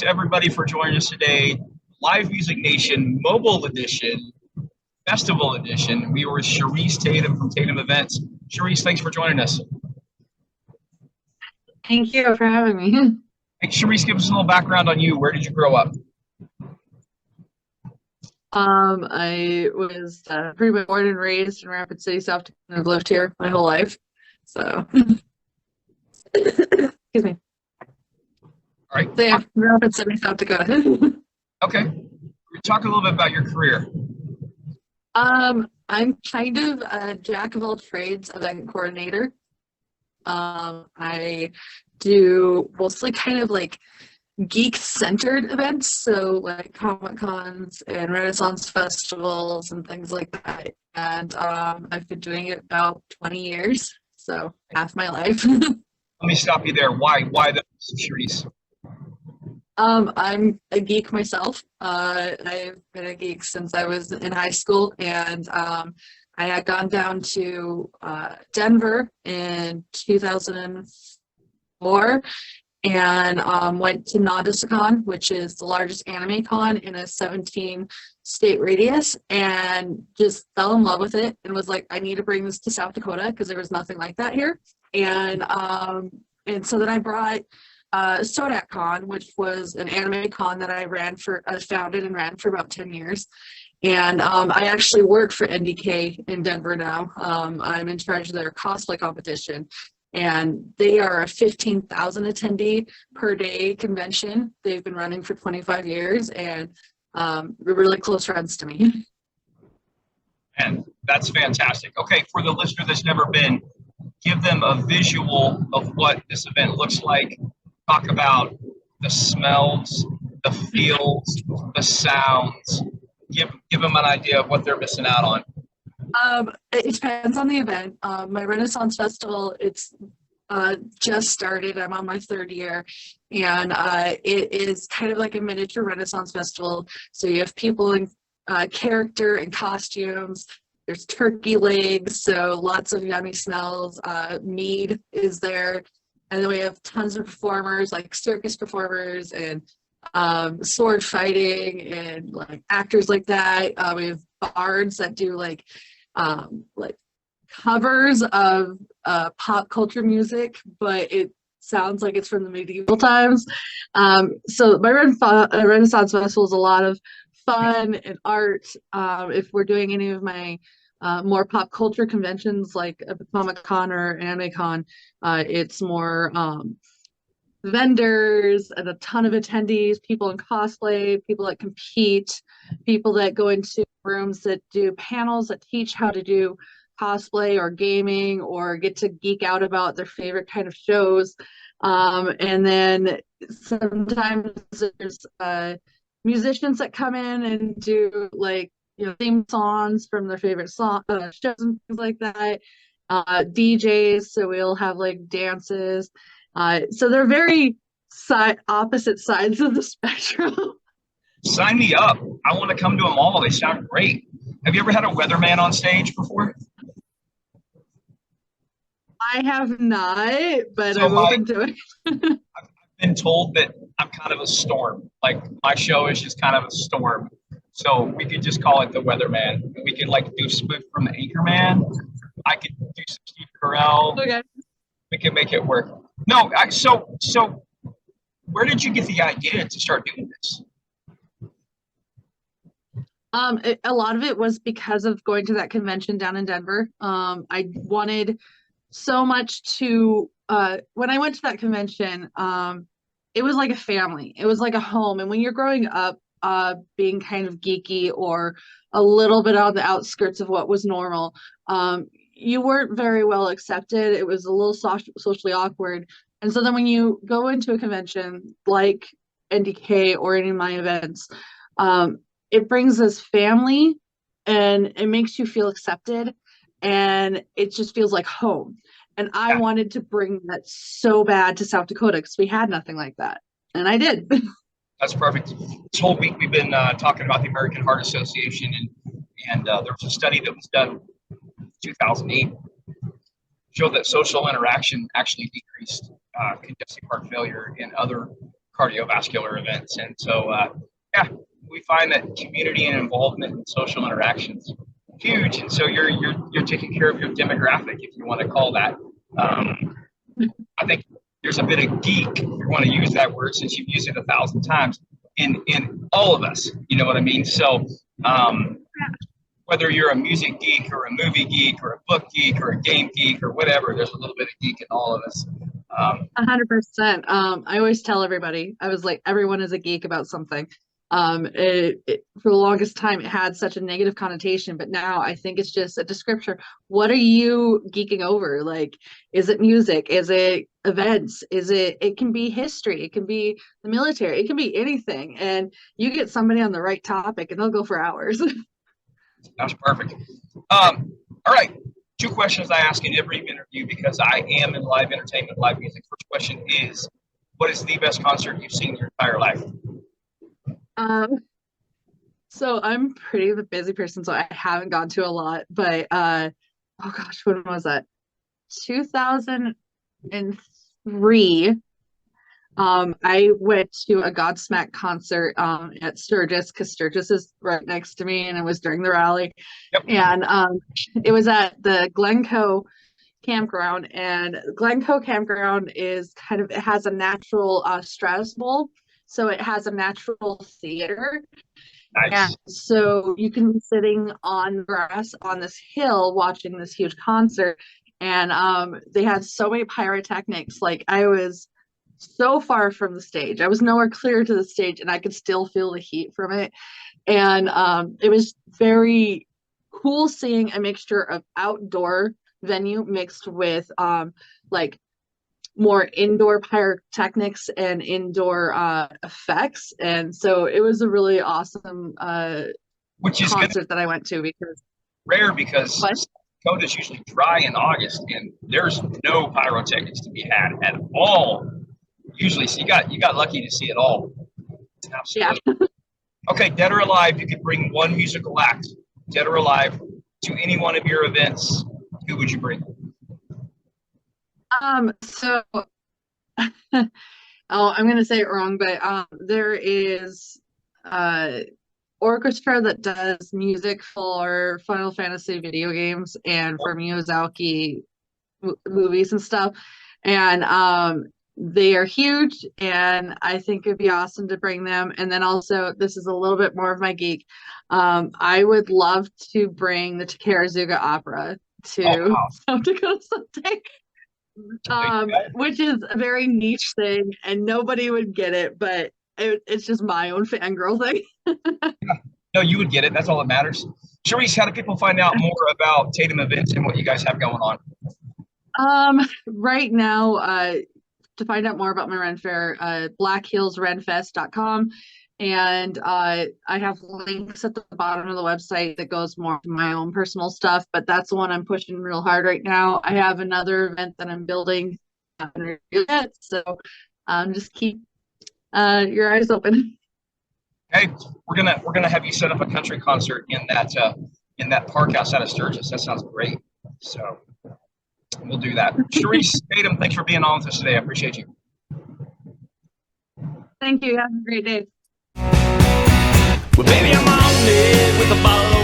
to everybody for joining us today. Live Music Nation Mobile Edition, Festival Edition. We were with Shareece Tatum from Tatum Events. Shareece, thanks for joining us. Thank you for having me. Hey, Shareece, give us a little background on you. Where did you grow up? I was pretty much born and raised in Rapid City, South Dakota. I've lived here my whole life. So, excuse me. All right. So yeah, Rapid City, South Dakota. Okay. Talk a little bit about your career. I'm kind of a jack of all trades event coordinator. I do mostly kind of like geek-centered events, so like Comic Cons and Renaissance festivals and things like that. And I've been doing it about 20 years, so half my life. Let me stop you there. Why the Shareece? I'm a geek myself. I've been a geek since I was in high school, and I had gone down to Denver in 2004 and went to NADASACON, which is the largest anime con in a 17-state radius, and just fell in love with it and was like, I need to bring this to South Dakota because there was nothing like that here. And so then I brought SodacCon, which was an anime con that I founded and ran for about 10 years. And I actually work for NDK in Denver now. I'm in charge of their cosplay competition. And they are a 15,000 attendee per day convention. They've been running for 25 years, and they're really close friends to me. And that's fantastic. Okay, for the listener that's never been, give them a visual of what this event looks like. Talk about the smells, the feels, the sounds. Give them an idea of what they're missing out on. It depends on the event. My Renaissance Festival, it's just started. I'm on my third year, and it is kind of like a miniature Renaissance Festival. So you have people in character and costumes. There's turkey legs, so lots of yummy smells. Mead is there, and then we have tons of performers, like circus performers and sword fighting and like actors like that. We have bards that do like covers of pop culture music, but it sounds like it's from the medieval times. So my Renaissance Festival is a lot of fun and art. If we're doing any of my more pop culture conventions like a Comic Con or Anime Con, it's more vendors and a ton of attendees, people in cosplay, people that compete, people that go into rooms that do panels that teach how to do cosplay or gaming or get to geek out about their favorite kind of shows. And then sometimes there's musicians that come in and do like, theme songs from their favorite shows and things like that. DJs, so we'll have like dances. So they're very opposite sides of the spectrum. Sign me up. I want to come to them all. They sound great. Have you ever had a weatherman on stage before? I have not, but I'm open to it. I've been told that I'm kind of a storm. Like my show is just kind of a storm. So we could just call it the weatherman. We could like do Spook from the Anchorman. I could do some Steve Carell. Okay. We can make it work. No, so where did you get the idea to start doing this? A lot of it was because of going to that convention down in Denver. I wanted so much to, when I went to that convention, it was like a family. It was like a home. And when you're growing up, being kind of geeky or a little bit on the outskirts of what was normal, you weren't very well accepted. It was a little socially awkward. And so then when you go into a convention like NDK or any of my events, it brings this family and it makes you feel accepted and it just feels like home. And I wanted to bring that so bad to South Dakota because we had nothing like that. And I did. That's perfect. This whole week we've been talking about the American Heart Association, and there was a study that was done in 2008 showed that social interaction actually decreased congestive heart failure and other cardiovascular events. And so, yeah, we find that community and involvement and social interactions huge. And so you're taking care of your demographic, if you want to call that. I think there's a bit of geek, if you want to use that word, since you've used it 1,000 times in all of us. You know what I mean? So whether you're a music geek or a movie geek or a book geek or a game geek or whatever, there's a little bit of geek in all of us. 100%. I always tell everybody, I was like, everyone is a geek about something. For the longest time, it had such a negative connotation, but now I think it's just a descriptor. What are you geeking over? Like, is it music? Is it events? It can be history. It can be the military. It can be anything. And you get somebody on the right topic and they'll go for hours. That's perfect. All right. 2 questions I ask in every interview because I am in live entertainment, live music. First question is, what is the best concert you've seen in your entire life? So I'm pretty a busy person, so I haven't gone to a lot, but oh gosh, when was that? 2003. I went to a Godsmack concert at Sturgis because Sturgis is right next to me, and it was during the rally. Yep. And it was at the Glencoe campground, and Glencoe campground is it has a natural Stratus Bowl, so it has a natural theater. Nice. And so you can be sitting on grass on this hill watching this huge concert. And they had so many pyrotechnics. Like, I was so far from the stage. I was nowhere clear to the stage, and I could still feel the heat from it. And it was very cool seeing a mixture of outdoor venue mixed with like more indoor pyrotechnics and indoor effects. And so it was a really awesome concert that I went to, because rare, because South Dakota is usually dry in August and there's no pyrotechnics to be had at all. Usually, so you got lucky to see it all. Absolutely. Yeah. Okay, dead or alive, you could bring one musical act, dead or alive, to any one of your events. Who would you bring? So I'm gonna say it wrong, but there is orchestra that does music for Final Fantasy video games and for Miyazaki movies and stuff, and they are huge, and I think it'd be awesome to bring them. And then also, this is a little bit more of my geek, I would love to bring the Takarazuka Opera to South Dakota someday. Which is a very niche thing and nobody would get it, but it's just my own fangirl thing. No, you would get it. That's all that matters. Shareece, how do people find out more about Tatum events and what you guys have going on? Right now, to find out more about my Ren Fair, blackhillsrenfest.com. And I have links at the bottom of the website that goes more to my own personal stuff, but that's the one I'm pushing real hard right now. I have another event that I'm building, so just keep your eyes open. Okay, we're gonna have you set up a country concert in that park outside of Sturgis. That sounds great. So we'll do that. Shareece, Tatum, thanks for being on with us today. I appreciate you. Thank you. Have a great day. Well, baby, I'm on it with a bottle